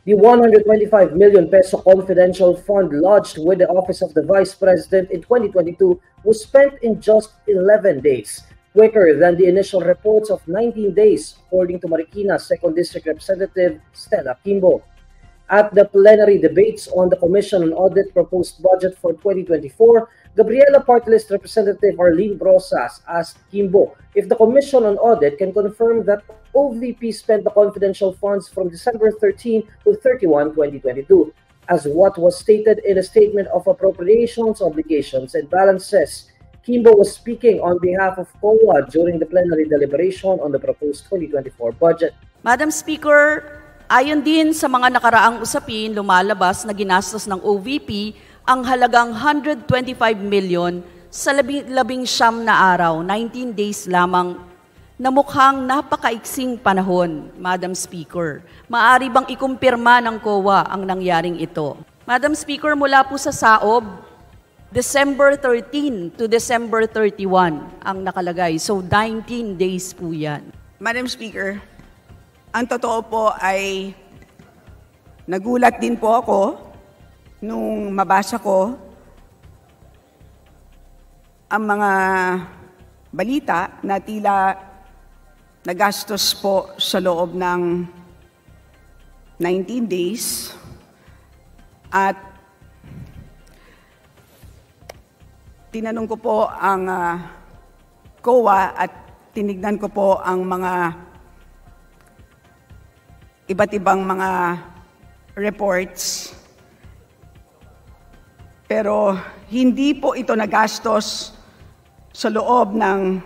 The 125 million peso confidential fund lodged with the Office of the Vice President in 2022 was spent in just 11 days, quicker than the initial reports of 19 days, according to Marikina's 2nd District Representative Stella Quimbo. At the plenary debates on the Commission on Audit proposed budget for 2024, Gabriela Party List Representative Arlene Brosas asked Quimbo if the Commission on Audit can confirm that OVP spent the confidential funds from December 13 to 31, 2022, as what was stated in a Statement of Appropriations, Obligations, and Balances. Quimbo was speaking on behalf of COA during the plenary deliberation on the proposed 2024 budget. Madam Speaker, ayon din sa mga nakaraang usapin, lumalabas na ginastos ng OVP ang halagang 125 million sa labing siyam na araw, 19 days lamang, na mukhang napakaiksing panahon, Madam Speaker. Maaari bang ikumpirma ng COA ang nangyaring ito? Madam Speaker, mula po sa SAOB, December 13 to December 31 ang nakalagay. So 19 days po yan. Madam Speaker, ang totoo po ay nagulat din po ako nung mabasa ko ang mga balita na tila nagastos po sa loob ng 19 days at tinanong ko po ang COA at tinignan ko po ang mga iba't ibang mga reports. Pero hindi po ito nagastos sa loob ng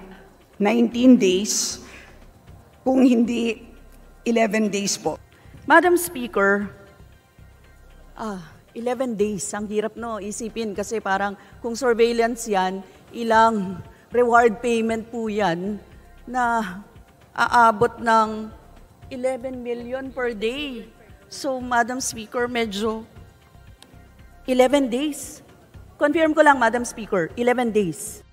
19 days kung hindi 11 days po. Madam Speaker, 11 days, ang hirap no, isipin kasi parang kung surveillance yan, ilang reward payment po yan na aabot ng 11 million per day. So, Madam Speaker, medyo 11 days. Confirm ko lang, Madam Speaker, 11 days.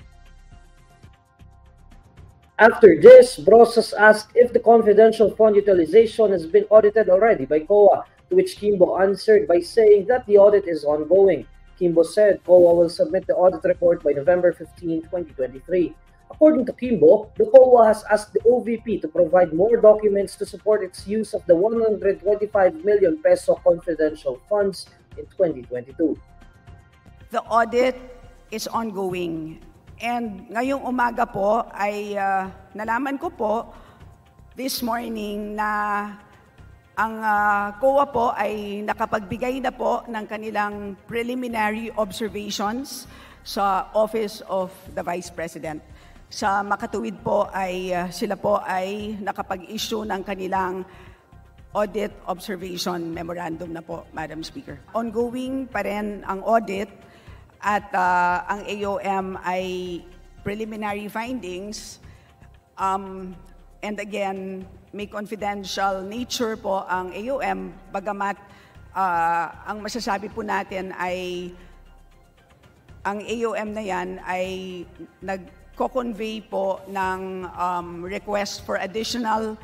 After this, Brosas asked if the confidential fund utilization has been audited already by COA, to which Quimbo answered by saying that the audit is ongoing. Quimbo said COA will submit the audit report by November 15, 2023. According to Quimbo, the COA has asked the OVP to provide more documents to support its use of the 125 million peso confidential funds in 2022. The audit is ongoing. And ngayong umaga po ay nalaman ko po this morning na ang COA po ay nakapagbigay na po ng kanilang preliminary observations sa Office of the Vice President. Sa makatuwid po ay sila po ay nakapag-issue ng kanilang audit observation memorandum na po, Madam Speaker. Ongoing pa rin ang audit at ang AOM ay preliminary findings and again, may confidential nature po ang AOM bagamat ang masasabi po natin ay ang AOM na yan ay nagko-convey po ng request for additional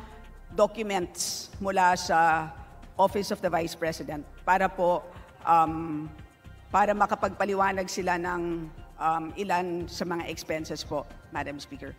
documents mula sa Office of the Vice President para po para makapagpaliwanag sila ng ilan sa mga expenses po, Madam Speaker.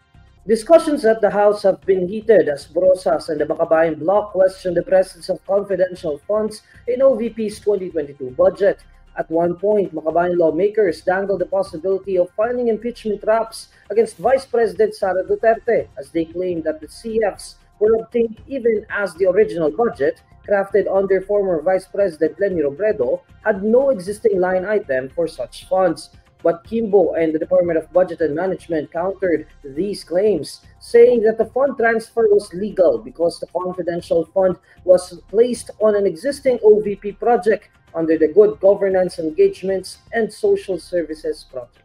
Discussions at the House have been heated as Brosas and the Makabayan Bloc questioned the presence of confidential funds in OVP's 2022 budget. At one point, Makabayan lawmakers dangled the possibility of filing impeachment traps against Vice President Sara Duterte as they claimed that the CFs were obtained even as the original budget, crafted under former Vice President Leni Robredo, had no existing line item for such funds. But Quimbo and the Department of Budget and Management countered these claims, saying that the fund transfer was legal because the confidential fund was placed on an existing OVP project under the Good Governance Engagements and Social Services Project.